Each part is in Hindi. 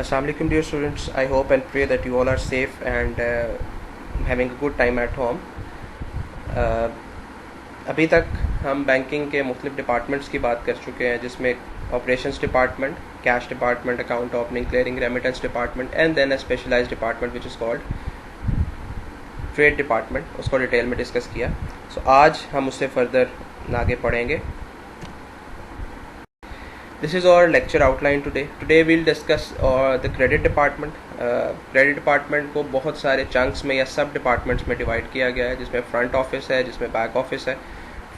Assalamualaikum dear students, I hope and pray that you all are safe and having a good time at home. अभी तक हम बैंकिंग के मुख्तलिफ डिपार्टमेंट्स की बात कर चुके हैं, जिसमें operations department, cash department, account opening, clearing, remittance department and then a specialised department which is called trade department, उसको डिटेल में डिस्कस किया. सो आज हम उससे फर्दर आगे पढ़ेंगे. This is our lecture outline today. Today we'll discuss the credit department. Credit department को बहुत सारे chunks में या सब departments में divide किया गया है, जिसमें front office है, जिसमें back office है.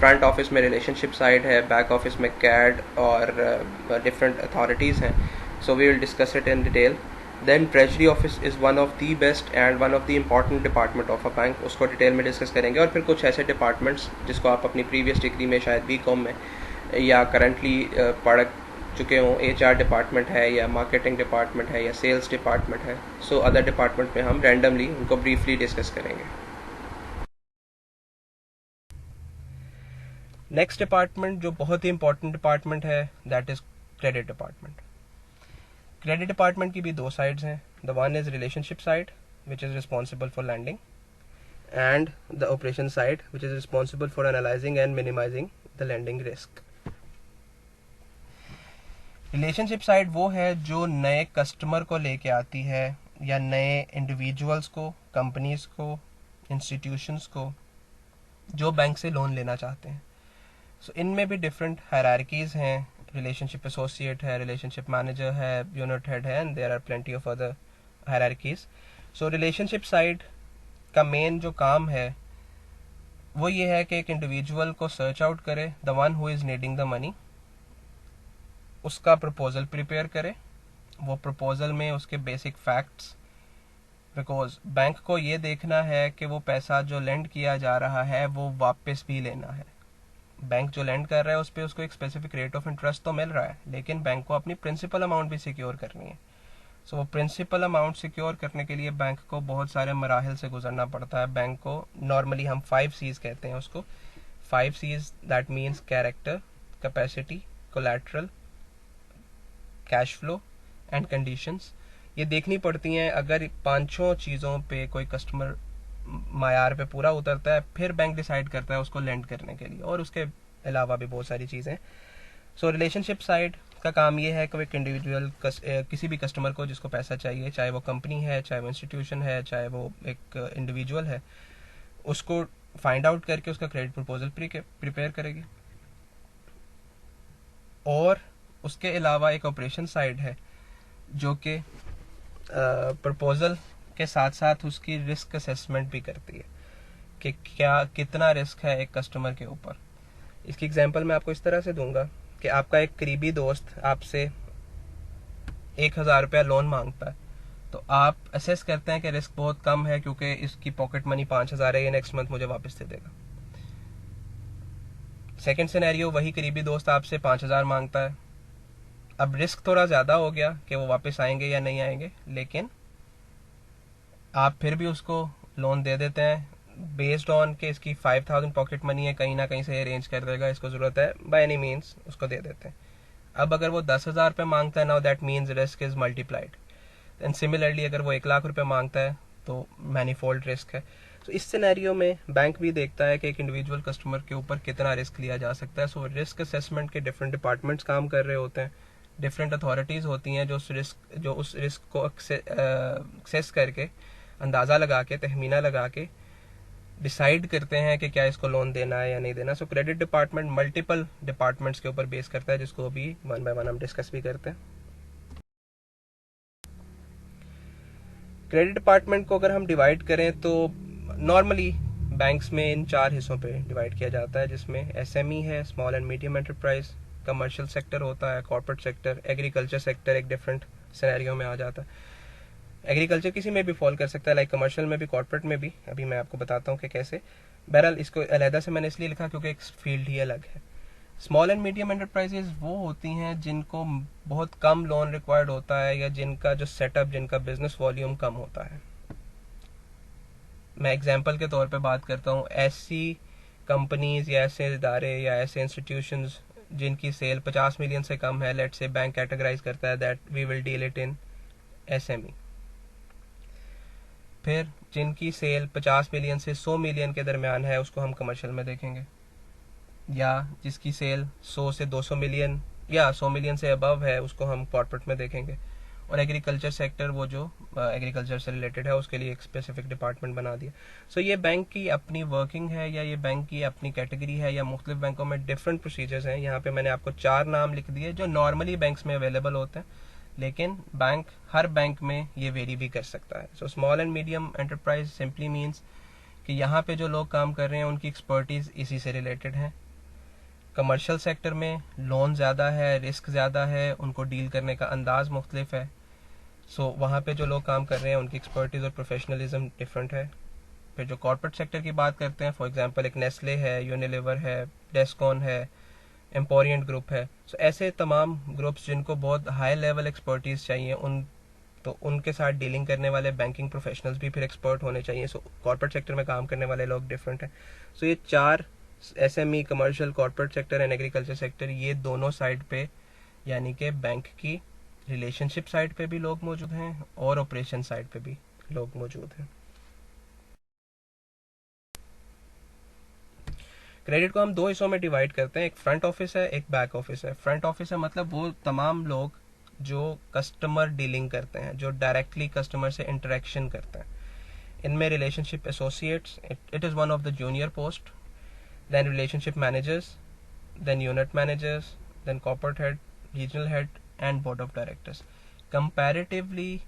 Front office में relationship side है, back office में CAD और different authorities हैं. So we will discuss it in detail. Then treasury office is one of the best and one of the important department of a bank. उसको डिटेल में डिस्कस करेंगे. और फिर कुछ ऐसे डिपार्टमेंट्स जिसको आप अपनी प्रीवियस डिग्री में शायद BCom में या करंटली पढ़ चुके हों, HR डिपार्टमेंट है या मार्केटिंग डिपार्टमेंट है या सेल्स डिपार्टमेंट है. सो अदर डिपार्टमेंट में हम रैंडमली उनको ब्रीफली डिस्कस करेंगे. नेक्स्ट डिपार्टमेंट जो बहुत ही इंपॉर्टेंट डिपार्टमेंट है, that is credit department. Credit department की भी दो साइड्स हैं. The one is relationship side which is responsible for lending and the operation side which is responsible for analysing and minimising the lending risk. Relationship side वो है जो नए कस्टमर को लेके आती है या नए इंडिविजुअल्स को, कंपनीज को, इंस्टीट्यूशंस को जो बैंक से लोन लेना चाहते हैं. सो इनमें भी डिफरेंट हायरार्कीज हैं. रिलेशनशिप एसोसिएट है, रिलेशनशिप मैनेजर है, यूनिट हेड है and there are plenty of other hierarchies. So relationship side का मेन जो काम है वो ये है कि एक इंडिविजुअल को सर्च आउट करे, the one who is needing the money, उसका प्रपोजल प्रिपेयर करे. वो प्रपोजल में उसके बेसिक फैक्ट्स, बिकॉज बैंक को ये देखना है कि वो पैसा जो लेंड किया जा रहा है वो वापस भी लेना है. बैंक जो लेंड कर रहा है उस पर उसको एक स्पेसिफिक रेट ऑफ इंटरेस्ट तो मिल रहा है, लेकिन बैंक को अपनी प्रिंसिपल अमाउंट भी सिक्योर करनी है. सो वो प्रिंसिपल अमाउंट सिक्योर करने के लिए बैंक को बहुत सारे मराहल से गुजरना पड़ता है. बैंक को नॉर्मली हम 5 C's कहते हैं उसको. 5 C's that means character, capacity, collateral, cash flow and conditions. ये देखनी पड़ती हैं. अगर 5 चीज़ों पे कोई कस्टमर मायार पे पूरा उतरता है फिर बैंक डिसाइड करता है उसको लेंड करने के लिए, और उसके अलावा भी बहुत सारी चीज़ें. सो रिलेशनशिप साइड का काम ये है कि वो एक इंडिविजुअल किसी भी कस्टमर को जिसको पैसा चाहिए, चाहे वो कंपनी है, चाहे वो इंस्टीट्यूशन है, चाहे वो एक इंडिविजुअल है, उसको फाइंड आउट करके उसका क्रेडिट प्रपोजल प्रिपेयर करेगी. और उसके अलावा एक ऑपरेशन साइड है जो कि प्रपोजल के साथ साथ उसकी रिस्क असेसमेंट भी करती है कि कितना रिस्क है एक कस्टमर के ऊपर. इसकी एग्जांपल मैं आपको इस तरह से दूंगा कि आपका एक करीबी दोस्त आपसे 1,000 रुपया लोन मांगता है, तो आप असेस करते हैं कि रिस्क बहुत कम है क्योंकि इसकी पॉकेट मनी 5,000 है, ये नेक्स्ट मंथ मुझे वापस दे देगा. सेकेंड सिनेरियो, वही करीबी दोस्त आपसे 5,000 मांगता है. अब रिस्क थोड़ा ज़्यादा हो गया कि वो वापस आएंगे या नहीं आएंगे, लेकिन आप फिर भी उसको लोन दे देते हैं बेस्ड ऑन कि इसकी 5,000 पॉकेट मनी है, कहीं ना कहीं से अरेंज कर देगा, इसको ज़रूरत है, बाय एनी मीन्स उसको दे देते हैं. अब अगर वो 10,000 रुपये मांगता है, now that means risk is multiplied. And similarly अगर वो 1,00,000 रुपये मांगता है तो मैनीफोल्ड रिस्क है. तो इस सिनेरियो में बैंक भी देखता है कि एक इंडिविजुअल कस्टमर के ऊपर कितना रिस्क लिया जा सकता है. सो रिस्क असेसमेंट के डिफरेंट डिपार्टमेंट्स काम कर रहे होते हैं, डिफरेंट अथॉरिटीज़ होती हैं जो उस रिस्क को एक्सेस करके, अंदाज़ा लगा के, तहमीना लगा के डिसाइड करते हैं कि क्या इसको लोन देना है या नहीं देना. सो क्रेडिट डिपार्टमेंट मल्टीपल डिपार्टमेंट्स के ऊपर बेस करता है, जिसको अभी वन बाय वन हम डिस्कस भी करते हैं. क्रेडिट डिपार्टमेंट को अगर हम डिवाइड करें तो नॉर्मली बैंक्स में इन 4 हिस्सों पे डिवाइड किया जाता है, जिसमें SME है, small and medium enterprise, commercial sector होता है, कॉर्पोरेट सेक्टर, एग्रीकल्चर सेक्टर एक डिफरेंट सिनेरियो में आ जाता है. एग्रीकल्चर किसी में भी फॉल कर सकता है, लाइक कमर्शियल में भी, कॉर्पोरेट में भी. अभी मैं आपको बताता हूँ कि कैसे. बहरहाल इसको अलहदा से मैंने इसलिए लिखा क्योंकि एक फील्ड ही अलग है. स्मॉल एंड मीडियम एंटरप्राइजेज वो होती हैं जिनको बहुत कम लोन रिक्वायर्ड होता है या जिनका जो सेटअप, जिनका बिजनेस वॉल्यूम कम होता है. मैं एग्जांपल के तौर पे बात करता हूँ, ऐसी कंपनीज या ऐसे इदारे या ऐसे इंस्टीट्यूशंस जिनकी सेल 50 मिलियन से कम है, लेट्स से बैंक कैटेगराइज करता है that we will deal it in SME। फिर जिनकी सेल 50 मिलियन से 100 मिलियन के दरमियान है उसको हम कमर्शियल में देखेंगे, या जिसकी सेल 100 से 200 मिलियन या 100 मिलियन से अबव है उसको हम कॉर्पोरेट में देखेंगे। और एग्रीकल्चर सेक्टर, वो जो एग्रीकल्चर से रिलेटेड है, उसके लिए एक स्पेसिफिक डिपार्टमेंट बना दिया। सो ये बैंक की अपनी वर्किंग है, या ये बैंक की अपनी कैटेगरी है, या मुख्तलिफ बैंकों में डिफरेंट प्रोसीजर्स हैं। यहाँ पे मैंने आपको 4 नाम लिख दिए जो नॉर्मली बैंक्स में अवेलेबल होते हैं, लेकिन हर बैंक में ये वेरी भी कर सकता है। So small and medium enterprise simply means कि यहाँ पे जो लोग काम कर रहे हैं उनकी एक्सपर्टीज इसी से रिलेटेड है। कमर्शियल सेक्टर में लोन ज़्यादा है, रिस्क ज़्यादा है, उनको डील करने का अंदाज मुख्तलिफ है। सो वहाँ पे जो लोग काम कर रहे हैं उनकी एक्सपर्टीज और प्रोफेशनलिज्म डिफरेंट है। फिर जो कॉर्पोरेट सेक्टर की बात करते हैं, फॉर एग्जांपल एक नेस्ले है, यूनिलीवर है, डेस्कॉन है, एम्पोरियंट ग्रुप है। सो ऐसे तमाम ग्रुप्स जिनको बहुत हाई लेवल एक्सपर्टीज चाहिए, उनके साथ डीलिंग करने वाले बैंकिंग प्रोफेशनल्स भी फिर एक्सपर्ट होने चाहिए। सो कॉर्पोरेट सेक्टर में काम करने वाले लोग डिफरेंट हैं। सो ये 4 SME, commercial, corporate sector and agriculture sector, ये दोनों साइड पे यानी कि बैंक की रिलेशनशिप साइड पे भी लोग मौजूद हैं और ऑपरेशन साइड पे भी लोग मौजूद हैं। क्रेडिट को हम 2 हिस्सों में डिवाइड करते हैं, एक फ्रंट ऑफिस है, एक बैक ऑफिस है। फ्रंट ऑफिस है मतलब वो तमाम लोग जो कस्टमर डीलिंग करते हैं, जो डायरेक्टली कस्टमर से इंटरेक्शन करते हैं। इनमें relationship associates, it is one of the junior post, then relationship managers, then unit managers, then corporate head, regional head and board of directors. Comparatively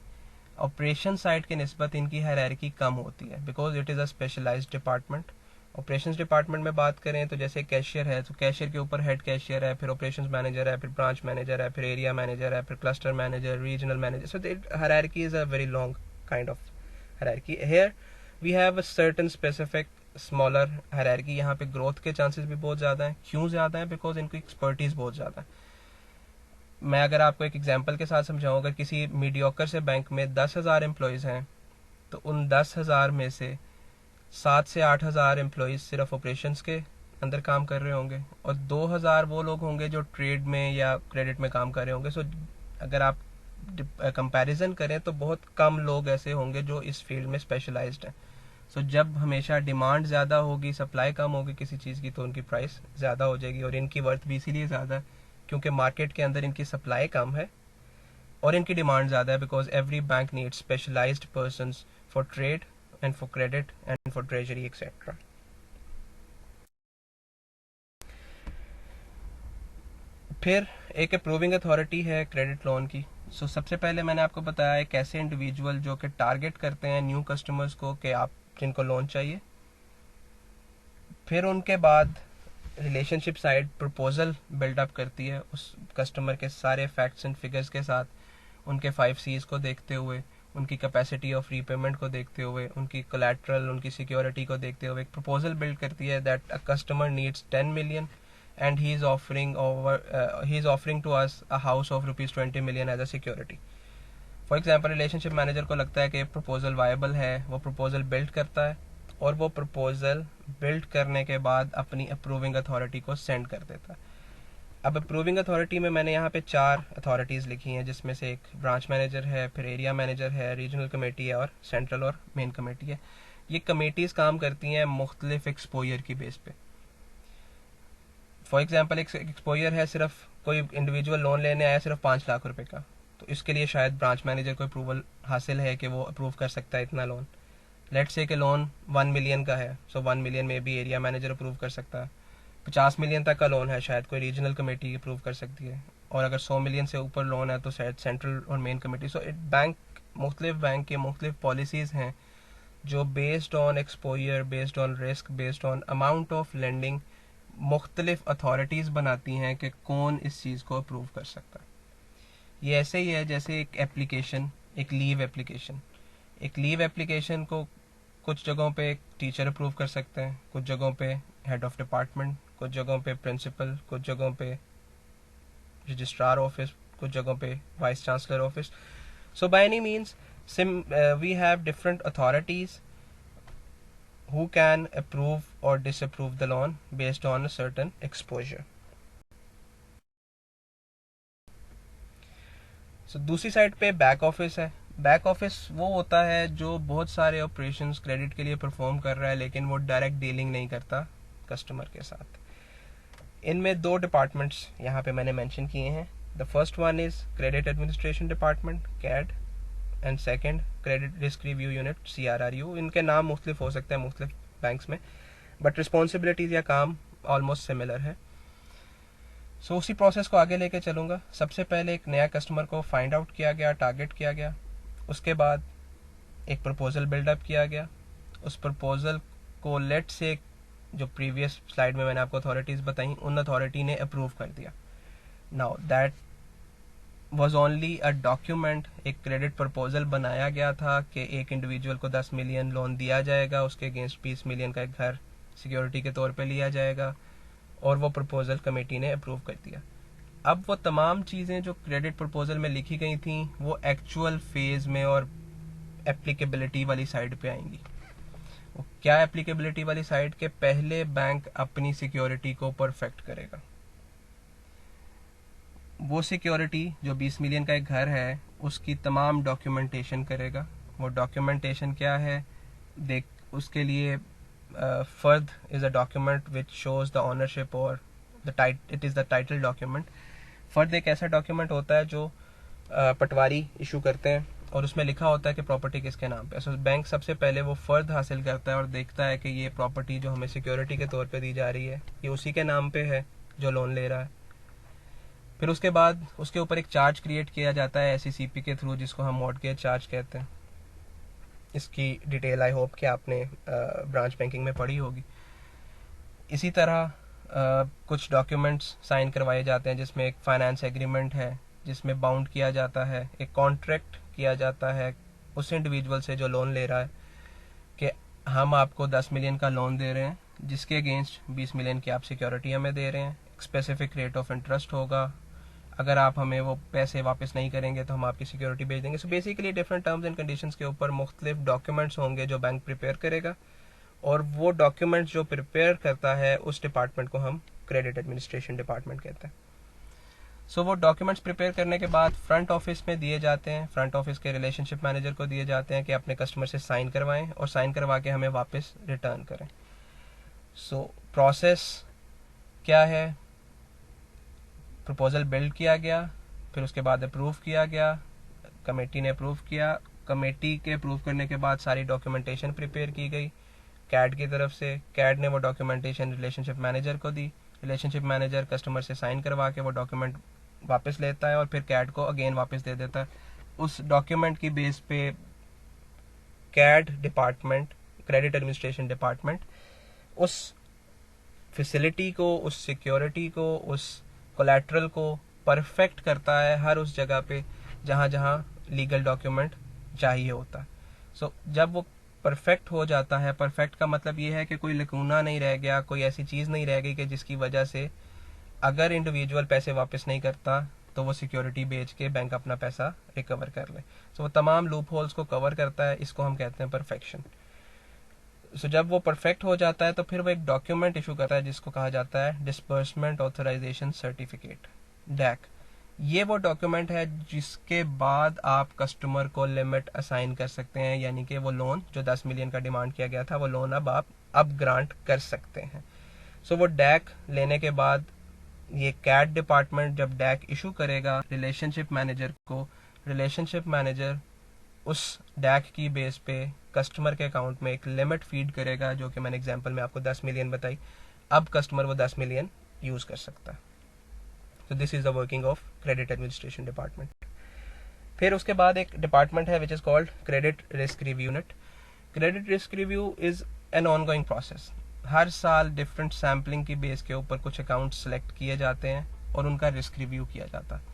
operation side के निस्बत इनकी हायरार्की कम होती है, because it is a specialised department. Operations department में बात करें तो जैसे कैशियर है, तो कैशियर के ऊपर हेड कैशियर है, फिर ऑपरेशंस मैनेजर है, फिर ब्रांच मैनेजर है, फिर एरिया मैनेजर है, फिर cluster manager, regional manager. So the hierarchy is a very long kind of hierarchy. Here we have a certain specific smaller hierarchy. यहाँ पे ग्रोथ के चांसेस भी बहुत ज़्यादा हैं। क्यों ज़्यादा है? बिकॉज इनकी एक्सपर्टीज बहुत ज़्यादा है। मैं अगर आपको एक एग्जांपल के साथ समझाऊं, अगर किसी मीडियोकर से बैंक में 10,000 एम्प्लॉयज़ हैं, तो उन 10,000 में से 7 से 8,000 एम्प्लॉयज़ सिर्फ ऑपरेशंस के अंदर काम कर रहे होंगे, और 2,000 वो लोग होंगे जो ट्रेड में या क्रेडिट में काम कर रहे होंगे। सो अगर आप कंपैरिजन करें तो बहुत कम लोग ऐसे होंगे जो इस फील्ड में स्पेशलाइज्ड हैं। सो जब हमेशा डिमांड ज़्यादा होगी, सप्लाई कम होगी किसी चीज़ की, तो उनकी प्राइस ज़्यादा हो जाएगी, और इनकी वर्थ भी इसीलिए ज़्यादा है क्योंकि मार्केट के अंदर इनकी सप्लाई कम है और इनकी डिमांड ज़्यादा है। Because every bank needs specialised persons for trade and for credit and for treasury etc. फिर एक अप्रूविंग अथॉरिटी है क्रेडिट लोन की। सो सबसे पहले मैंने आपको बताया है कैसे इंडिविजुअल जो कि टारगेट करते हैं न्यू कस्टमर्स को कि आप जिनको लोन चाहिए। फिर उनके बाद रिलेशनशिप साइड प्रपोजल बिल्डअप करती है उस कस्टमर के सारे फैक्ट्स एंड फिगर्स के साथ, उनके 5 C's को देखते हुए, उनकी कैपेसिटी ऑफ रीपेमेंट को देखते हुए, उनकी कोलैटरल, उनकी सिक्योरिटी को देखते हुए एक प्रपोजल बिल्ड करती है that a customer needs 10 million and he is offering to us a house of ₹20 million as a security. For example relationship manager को लगता है कि प्रपोजल वायबल है, वो प्रपोजल बिल्ड करता है, और वो प्रपोजल बिल्ड करने के बाद अपनी अप्रूविंग अथॉरिटी को सेंड कर देता है। अब अप्रूविंग अथॉरिटी में मैंने यहाँ पे 4 अथॉरिटीज़ लिखी हैं, जिसमें से एक ब्रांच मैनेजर है, फिर एरिया मैनेजर है, रीजनल कमेटी है, और सेंट्रल और मेन कमेटी है। ये कमेटीज़ काम करती हैं मुख्तलिफ एक्सपोजर की बेस पे। फॉर एग्जांपल एक एक्सपोजर है, सिर्फ कोई इंडिविजुअल लोन लेने आया सिर्फ 5 लाख रुपए का, तो इसके लिए शायद ब्रांच मैनेजर को अप्रूवल हासिल है कि वो अप्रूव कर सकता है इतना लोन। लेट्स से कि लोन 1 मिलियन का है, सो 1 मिलियन में भी एरिया मैनेजर अप्रूव कर सकता है। 50 मिलियन तक का लोन है, शायद कोई रीजनल कमेटी अप्रूव कर सकती है, और अगर 100 मिलियन से ऊपर लोन है तो शायद सेंट्रल और मेन कमेटी। सो मुख्तलिफ बैंक के मुख्तलिफ पॉलिसीज़ हैं जो based on exposure, based on risk, based on amount of lending मुख्तलिफ अथॉरिटीज़ बनाती हैं कि कौन इस चीज़ को अप्रूव कर सकता है। ये ऐसे ही है जैसे एक एप्लीकेशन, एक लीव एप्लीकेशन। एक लीव एप्लीकेशन को कुछ जगहों पे एक टीचर अप्रूव कर सकते हैं, कुछ जगहों पे हेड ऑफ डिपार्टमेंट, कुछ जगहों पे प्रिंसिपल, कुछ जगहों पे रजिस्ट्रार ऑफिस, कुछ जगहों पे vice chancellor office. So by any means we have different authorities who can approve or disapprove the loan based on a certain exposure. So दूसरी साइड पे बैक ऑफिस है। बैक ऑफिस वो होता है जो बहुत सारे ऑपरेशंस क्रेडिट के लिए परफॉर्म कर रहा है, लेकिन वो डायरेक्ट डीलिंग नहीं करता कस्टमर के साथ। इनमें दो डिपार्टमेंट्स यहाँ पे मैंने मेंशन किए हैं। The first one is credit administration department, CAD, and second credit risk review unit, CRRU। इनके नाम मुख्तलिफ हो सकते हैं मुख्तलिफ बैंक्स में, बट रिस्पॉन्सिबिलिटीज या काम ऑलमोस्ट सिमिलर है। सो उसी प्रोसेस को आगे लेके चलूँगा। सबसे पहले एक नया कस्टमर को फाइंड आउट किया गया, टारगेट किया गया। उसके बाद एक प्रपोजल बिल्डअप किया गया। उस प्रपोजल को लेट से जो प्रीवियस स्लाइड में मैंने आपको अथॉरिटीज़ बताई, उन अथॉरिटी ने अप्रूव कर दिया। Now that was only a document. एक क्रेडिट प्रपोजल बनाया गया था कि एक इंडिविजुअल को 10 मिलियन लोन दिया जाएगा, उसके अगेंस्ट 20 मिलियन का एक घर सिक्योरिटी के तौर पे लिया जाएगा, और वो प्रपोजल कमेटी ने अप्रूव कर दिया। अब वो तमाम चीज़ें जो क्रेडिट प्रपोजल में लिखी गई थी वो एक्चुअल फेज में और एप्लीकेबिलिटी वाली साइड पे आएंगी। वो क्या एप्लीकेबिलिटी वाली साइड के पहले बैंक अपनी सिक्योरिटी को परफेक्ट करेगा। वो सिक्योरिटी जो 20 मिलियन का एक घर है उसकी तमाम डॉक्यूमेंटेशन करेगा। वो डॉक्यूमेंटेशन क्या है, देख उसके लिए फर्द is a document which shows the ownership और it is the title document. फर्द एक ऐसा डॉक्यूमेंट होता है जो पटवारी इशू करते हैं और उसमें लिखा होता है कि प्रॉपर्टी किसके नाम पे। सो बैंक सबसे पहले वो फर्द हासिल करता है और देखता है कि ये प्रॉपर्टी जो हमें सिक्योरिटी के तौर पे दी जा रही है ये उसी के नाम पे है जो लोन ले रहा है। फिर उसके बाद उसके ऊपर एक चार्ज क्रिएट किया जाता है SECP के थ्रू, जिसको हम मॉर्टगेज चार्ज कहते हैं। इसकी डिटेल आई होप कि आपने ब्रांच बैंकिंग में पढ़ी होगी। इसी तरह कुछ डॉक्यूमेंट्स साइन करवाए जाते हैं, जिसमें एक फाइनेंस एग्रीमेंट है जिसमें बाउंड किया जाता है, एक कॉन्ट्रैक्ट किया जाता है उस इंडिविजुअल से जो लोन ले रहा है कि हम आपको 10 मिलियन का लोन दे रहे हैं जिसके अगेंस्ट 20 मिलियन की आप सिक्योरिटी हमें दे रहे हैं। एक स्पेसिफिक रेट ऑफ इंटरेस्ट होगा, अगर आप हमें वो पैसे वापस नहीं करेंगे तो हम आपकी सिक्योरिटी भेज देंगे। So basically different terms and conditions के ऊपर मुख्तलिफ डॉक्यूमेंट्स होंगे जो बैंक प्रिपेयर करेगा, और वो डॉक्यूमेंट्स जो प्रिपेयर करता है उस डिपार्टमेंट को हम क्रेडिट एडमिनिस्ट्रेशन डिपार्टमेंट कहते हैं। सो वो डॉक्यूमेंट्स प्रिपेयर करने के बाद फ्रंट ऑफिस में दिए जाते हैं, फ्रंट ऑफिस के रिलेशनशिप मैनेजर को दिए जाते हैं कि अपने कस्टमर से साइन करवाएं और साइन करवा के हमें वापस रिटर्न करें। सो प्रोसेस क्या है, प्रपोजल बिल्ड किया गया, फिर उसके बाद अप्रूव किया गया, कमेटी ने अप्रूव किया, कमेटी के अप्रूव करने के बाद सारी डॉक्यूमेंटेशन प्रिपेयर की गई कैड की तरफ से। कैड ने वो डॉक्यूमेंटेशन रिलेशनशिप मैनेजर को दी, रिलेशनशिप मैनेजर कस्टमर से साइन करवा के वो डॉक्यूमेंट वापस लेता है और फिर कैड को अगेन वापस दे देता है। उस डॉक्यूमेंट की बेस पे CAD department, credit administration department, उस फैसिलिटी को, उस सिक्योरिटी को, उस कोलैटरल को परफेक्ट करता है हर उस जगह पे जहाँ जहाँ लीगल डॉक्यूमेंट चाहिए होता है। सो जब वो परफेक्ट हो जाता है, परफेक्ट का मतलब ये है कि कोई लकूना नहीं रह गया, कोई ऐसी चीज़ नहीं रह गई कि जिसकी वजह से अगर इंडिविजुअल पैसे वापस नहीं करता तो वो सिक्योरिटी बेच के बैंक अपना पैसा रिकवर कर ले। सो वो तमाम लूप होल्स को कवर करता है, इसको हम कहते हैं परफेक्शन। सो जब वो परफेक्ट हो जाता है तो फिर वो एक डॉक्यूमेंट इशू करता है जिसको कहा जाता है डिस्बर्समेंट ऑथराइजेशन सर्टिफिकेट, डैक। ये वो डॉक्यूमेंट है जिसके बाद आप कस्टमर को लिमिट असाइन कर सकते हैं, यानी कि वो लोन जो 10 मिलियन का डिमांड किया गया था वो लोन अब आप ग्रांट कर सकते हैं। सो वो डैक लेने के बाद ये कैट डिपार्टमेंट जब डैक इशू करेगा रिलेशनशिप मैनेजर को, रिलेशनशिप मैनेजर उस डैक की बेस पे कस्टमर के अकाउंट में एक लिमिट फीड करेगा, जो कि मैंने एग्जांपल में आपको 10 मिलियन बताई। अब कस्टमर वो 10 मिलियन यूज कर सकता है। तो this is the working of credit administration department. फिर उसके बाद एक डिपार्टमेंट है which is called credit risk review unit. Credit risk review is an ongoing process. हर साल डिफरेंट सैम्पलिंग की बेस के ऊपर कुछ अकाउंट सेलेक्ट किए जाते हैं और उनका रिस्क रिव्यू किया जाता है।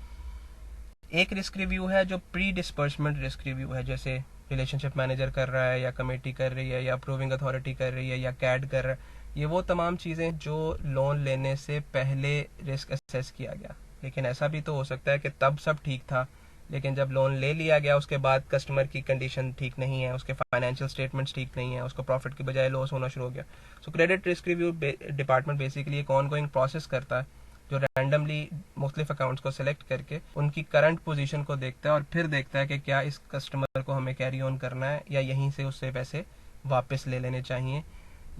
एक रिस्क रिव्यू है जो प्री डिस्पर्समेंट रिस्क रिव्यू है, जैसे रिलेशनशिप मैनेजर कर रहा है या कमेटी कर रही है या अप्रूविंग अथॉरिटी कर रही है या कैड कर रहा है। ये वो तमाम चीज़ें जो लोन लेने से पहले रिस्क असेस किया गया। लेकिन ऐसा भी तो हो सकता है कि तब सब ठीक था, लेकिन जब लोन ले लिया गया उसके बाद कस्टमर की कंडीशन ठीक नहीं है, उसके फाइनेंशियल स्टेटमेंट्स ठीक नहीं है, उसको प्रॉफिट की बजाय लॉस होना शुरू हो गया। सो credit risk review department basically एक ऑन गोइंग प्रोसेस करता है जो रैंडमली मुख्तलिफ अकाउंट्स को सिलेक्ट करके उनकी करंट पोजीशन को देखता है और फिर देखता है कि क्या इस कस्टमर को हमें कैरी ऑन करना है या यहीं से उससे पैसे वापस ले लेने चाहिए,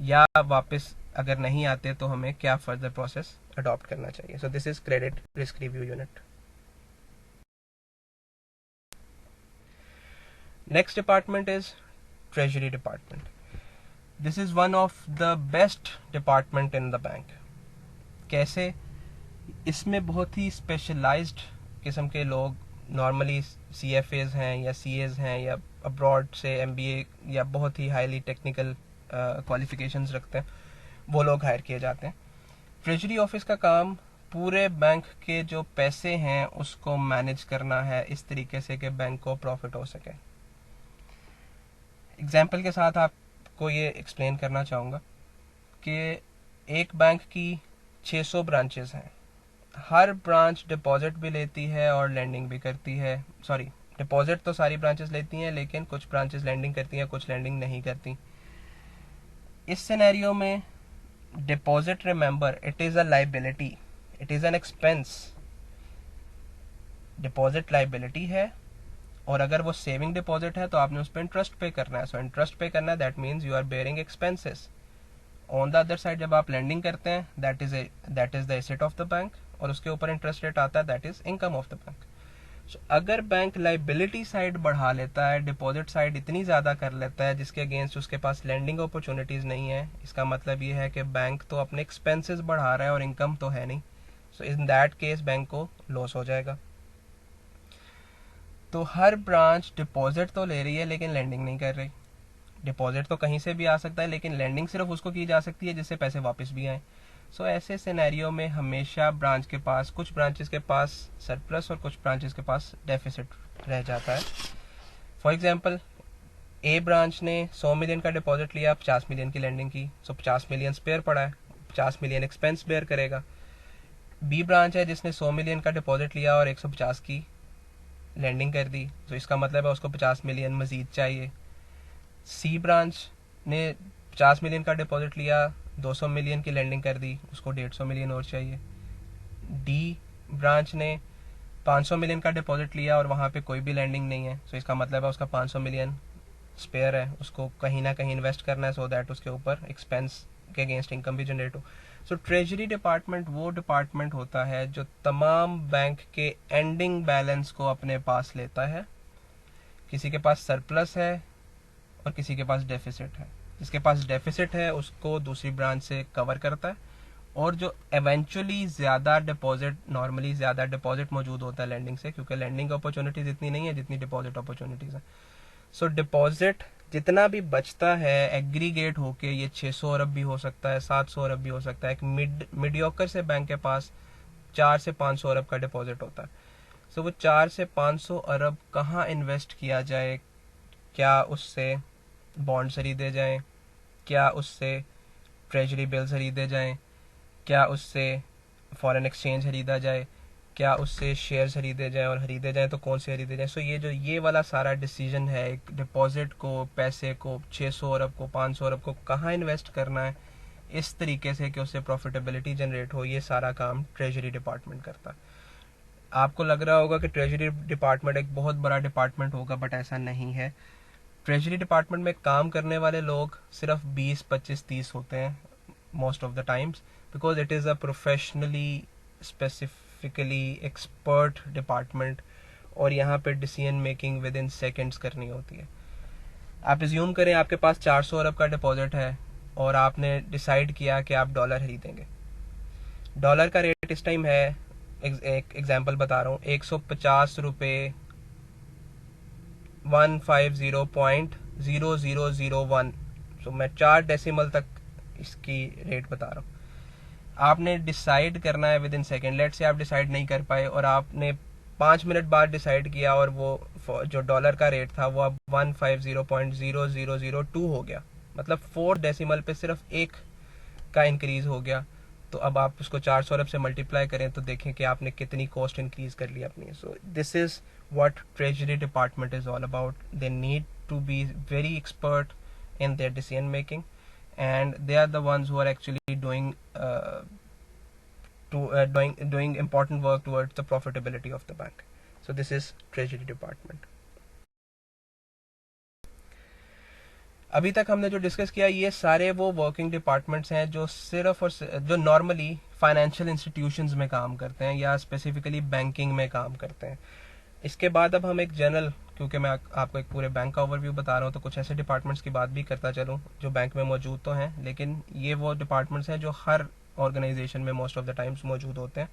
या वापस अगर नहीं आते तो हमें क्या फर्दर प्रोसेस अडॉप्ट करना चाहिए. सो this is credit risk review unit. Next department is Treasury Department. This is one of the best department in the bank. कैसे? इसमें बहुत ही स्पेशलाइज्ड किस्म के लोग, नॉर्मली CFAs हैं या CAs हैं या अब्रॉड से MBA या बहुत ही हाईली टेक्निकल क्वालिफिकेशंस रखते हैं, वो लोग हायर किए जाते हैं. ट्रेजरी ऑफिस का काम पूरे बैंक के जो पैसे हैं उसको मैनेज करना है इस तरीके से कि बैंक को प्रॉफिट हो सके. एग्जाम्पल के साथ आपको ये एक्सप्लेन करना चाहूँगा कि एक बैंक की 600 ब्रांचेस हैं. हर ब्रांच डिपॉजिट भी लेती है और लैंडिंग भी करती है. सॉरी, डिपॉजिट तो सारी ब्रांचेस लेती हैं, लेकिन कुछ ब्रांचेस लैंडिंग करती हैं, कुछ लैंडिंग नहीं करती. इस सिनेरियो में deposit, remember, it is a liability, it is an expense. Deposit liability है, और अगर वो सेविंग डिपॉजिट है तो आपने उस पर इंटरेस्ट पे करना है. सो इंटरेस्ट पे करना है, that means you are bearing expenses. On the other side जब आप लैंडिंग करते हैं, that is the asset of the bank, और उसके ऊपर इंटरेस्ट रेट आता है, that is income of the bank. So अगर बैंक लाइबिलिटी साइड बढ़ा लेता है, डिपॉजिट साइड इतनी ज़्यादा कर लेता है जिसके अगेंस्ट उसके पास लैंडिंग अपॉर्चुनिटीज़ नहीं है, इसका मतलब ये है कि बैंक तो अपने एक्सपेंसेस बढ़ा रहा है और इनकम तो है नहीं. सो इन दैट केस बैंक को लॉस हो जाएगा. तो हर ब्रांच डिपॉजिट तो ले रही है लेकिन लैंडिंग नहीं कर रही. डिपॉजिट तो कहीं से भी आ सकता है, लेकिन लैंडिंग सिर्फ उसको की जा सकती है जिससे पैसे वापस भी आए. सो ऐसे सिनेरियो में हमेशा ब्रांच के पास, कुछ ब्रांचेस के पास सरप्लस और कुछ ब्रांचेस के पास डेफिसिट रह जाता है. फॉर एग्जांपल, ए ब्रांच ने 100 मिलियन का डिपॉजिट लिया, 50 मिलियन की लैंडिंग की, सो 50 मिलियन स्पेयर पड़ा है, 50 मिलियन एक्सपेंस बेयर करेगा. बी ब्रांच है जिसने 100 मिलियन का डिपॉजिट लिया और 150 की लैंडिंग कर दी, तो इसका मतलब है उसको 50 मिलियन मजीद चाहिए. सी ब्रांच ने 50 मिलियन का डिपॉजिट लिया, 200 मिलियन की लैंडिंग कर दी, उसको 150 मिलियन और चाहिए. डी ब्रांच ने 500 मिलियन का डिपॉजिट लिया और वहाँ पे कोई भी लैंडिंग नहीं है, तो इसका मतलब है उसका 500 मिलियन स्पेयर है, उसको कहीं ना कहीं इन्वेस्ट करना है, सो दैट उसके ऊपर एक्सपेंस के अगेंस्ट इनकम भी जनरेट हो. सो ट्रेजरी डिपार्टमेंट वो डिपार्टमेंट होता है जो तमाम बैंक के एंडिंग बैलेंस को अपने पास लेता है. किसी के पास सरप्लस है और किसी के पास डेफिसिट है. जिसके पास डेफिसिट है उसको दूसरी ब्रांच से कवर करता है, और जो एवेंचुअली ज़्यादा डिपॉजिट, नॉर्मली ज़्यादा डिपॉजिट मौजूद होता है लैंडिंग से, क्योंकि लैंडिंग अपॉर्चुनिटीज़ इतनी नहीं है जितनी डिपॉजिट अपॉर्चुनिटीज़ है. सो डिपॉजिट जितना भी बचता है एग्रीगेट होके, ये 600 अरब भी हो सकता है, 700 अरब भी हो सकता है. एक मीडियोकर से बैंक के पास 4 से 500 अरब का डिपॉजिट होता है. सो वो 4 से 500 अरब कहाँ इन्वेस्ट किया जाए? क्या उससे बॉन्ड खरीदे जाएं? क्या उससे ट्रेजरी बिल्स खरीदे जाएं? क्या उससे फॉरेन एक्सचेंज खरीदा जाए? क्या उससे शेयर्स खरीदे जाएं, और खरीदे जाएं तो कौन से खरीदे जाएं? सो ये वाला सारा डिसीजन है, एक डिपॉजिट को, पैसे को, 600 अरब को, 500 अरब को कहाँ इन्वेस्ट करना है इस तरीके से कि उससे प्रॉफिटेबिलिटी जनरेट हो, ये सारा काम ट्रेजरी डिपार्टमेंट करता है. आपको लग रहा होगा कि ट्रेजरी डिपार्टमेंट एक बहुत बड़ा डिपार्टमेंट होगा, बट ऐसा नहीं है. ट्रेजरी डिपार्टमेंट में काम करने वाले लोग सिर्फ 20, 25, 30 होते हैं most of the times, because it is a professionally specifically expert department, और यहाँ पे decision making with in seconds करनी होती है. आप एज्यूम करें आपके पास 400 अरब का डिपॉजिट है और आपने डिसाइड किया कि आप डॉलर खरीदेंगे. डॉलर का रेट इस टाइम है, एक एग्जांपल बता रहा हूँ, 150 रुपये 150.0001. सो मैं 4 डेसिमल तक इसकी रेट बता रहा हूँ. आपने डिसाइड करना है विद इन सेकेंड. लेट से आप डिसाइड नहीं कर पाए और आपने 5 मिनट बाद डिसाइड किया, और वो जो डॉलर का रेट था वो अब 150.0002 हो गया. मतलब 4 डेसिमल पे सिर्फ एक का इंक्रीज हो गया. तो अब आप उसको 400 अरब से मल्टीप्लाई करें तो देखें कि आपने कितनी कॉस्ट इंक्रीज कर ली अपनी. So this is what treasury department is all about. They need to be very expert in their decision making, and they are the ones who are actually doing doing important work towards the profitability of the bank. So this is treasury department. अभी तक हमने जो डिस्कस किया ये सारे वो वर्किंग डिपार्टमेंट्स हैं जो सिर्फ और जो नॉर्मली फाइनेंशियल इंस्टीट्यूशंस में काम करते हैं या स्पेसिफिकली बैंकिंग में काम करते हैं. इसके बाद अब हम एक जनरल, क्योंकि मैं आपको एक पूरे बैंक का ओवरव्यू बता रहा हूँ तो कुछ ऐसे डिपार्टमेंट्स की बात भी करता चलूँ जो बैंक में मौजूद तो हैं, लेकिन ये वो डिपार्टमेंट्स हैं जो हर ऑर्गेनाइजेशन में मोस्ट ऑफ द टाइम्स मौजूद होते हैं.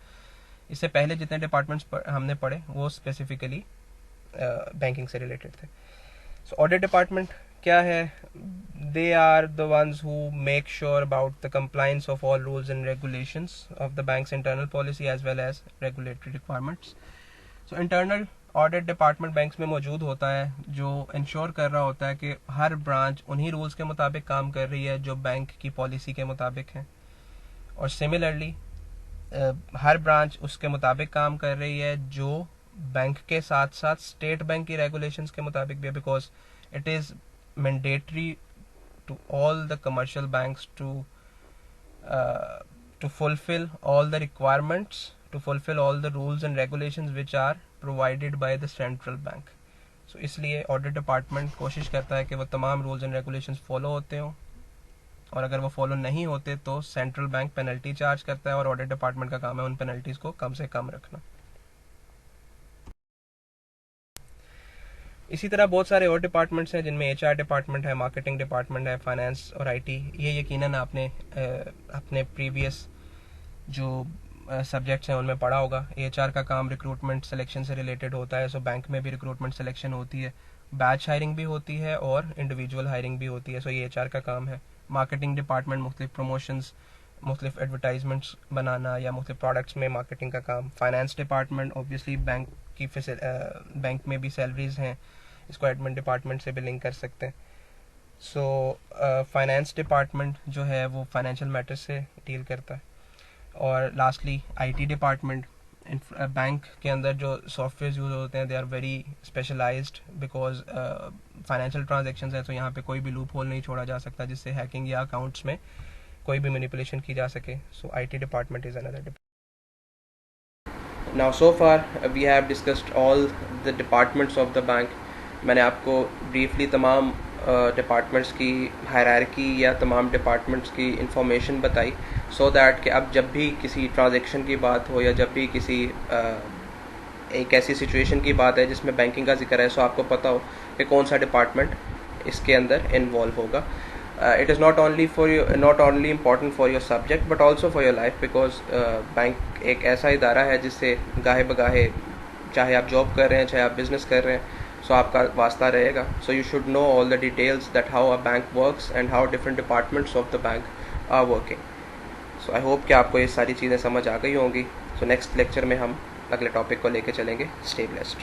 इससे पहले जितने डिपार्टमेंट्स हमने पढ़े वो स्पेसिफिकली बैंकिंग से रिलेटेड थे. सो ऑडिट डिपार्टमेंट क्या है? They are the ones who make sure about the compliance of all rules and regulations of the bank's internal policy as well as regulatory requirements. So internal audit department banks में मौजूद होता है जो इंश्योर कर रहा होता है कि हर ब्रांच उन्हीं रूल्स के मुताबिक काम कर रही है जो बैंक की पॉलिसी के मुताबिक है, और सिमिलरली हर ब्रांच उसके मुताबिक काम कर रही है जो बैंक के साथ साथ स्टेट बैंक की रेगुलेशंस के मुताबिक भी है, because it is mandatory to all the commercial banks to fulfill all the requirements, to fulfill all the rules and regulations which are provided by the central bank. So इसलिए ऑडिट डिपार्टमेंट कोशिश करता है कि वो तमाम रूल्स एंड रेगुलेशंस फॉलो होते हों, और अगर वो फॉलो नहीं होते तो सेंट्रल बैंक पेनल्टी चार्ज करता है और ऑडिट डिपार्टमेंट का काम है उन पेनल्टीज को कम से कम रखना. इसी तरह बहुत सारे और डिपार्टमेंट्स हैं जिनमें एचआर डिपार्टमेंट है, मार्केटिंग डिपार्टमेंट है, फाइनेंस और आईटी. ये यकीनन आपने अपने प्रीवियस जो सब्जेक्ट्स हैं उनमें पढ़ा होगा. एचआर का काम रिक्रूटमेंट सिलेक्शन से रिलेटेड होता है. सो बैंक में भी रिक्रूटमेंट सिलेक्शन होती है, बैच हायरिंग भी होती है और इंडिविजुअल हायरिंग भी होती है. सो ये एचआर का काम है. मार्केटिंग डिपार्टमेंट मुख्तलिफ प्रमोशंस, मुख्तलिफ एडवर्टाइजमेंट्स बनाना या मुख्तलिफ प्रोडक्ट्स में मार्केटिंग का काम. फाइनेंस डिपार्टमेंट ऑब्वियसली बैंक की बैंक में भी सैलरीज हैं, इसको एडमिन डिपार्टमेंट से भी लिंक कर सकते हैं. सो फाइनेंस डिपार्टमेंट जो है वो फाइनेंशियल मैटर्स से डील करता है. और लास्टली आईटी डिपार्टमेंट, बैंक के अंदर जो सॉफ्टवेयर यूज होते हैं they are very specialised because financial transactions है, तो यहाँ पे कोई भी लूप होल नहीं छोड़ा जा सकता जिससे हैकिंग या अकाउंट्स में कोई भी मैनिपुलेशन की जा सके. So IT department is another department. Now so far we have discussed all the departments of the bank. मैंने आपको ब्रीफली तमाम डिपार्टमेंट्स की हायरार्की या तमाम डिपार्टमेंट्स की इंफॉर्मेशन बताई, सो दैट कि अब जब भी किसी ट्रांजेक्शन की बात हो या जब भी किसी एक ऐसी सिचुएशन की बात है जिसमें बैंकिंग का जिक्र है, सो आपको पता हो कि कौन सा डिपार्टमेंट इसके अंदर इन्वॉल्व होगा. It is not only important for your subject but also for your life, because bank एक ऐसा इदारा है जिससे गाहे बगाहे चाहे आप जॉब कर रहे हैं चाहे आप बिजनेस कर रहे हैं, सो आपका वास्ता रहेगा. So you should know all the details that how a bank works and how different departments of the bank are working. So I hope कि आपको ये सारी चीज़ें समझ आ गई होंगी. सो नेक्स्ट लेक्चर में हम अगले टॉपिक को लेके चलेंगे. Stay blessed.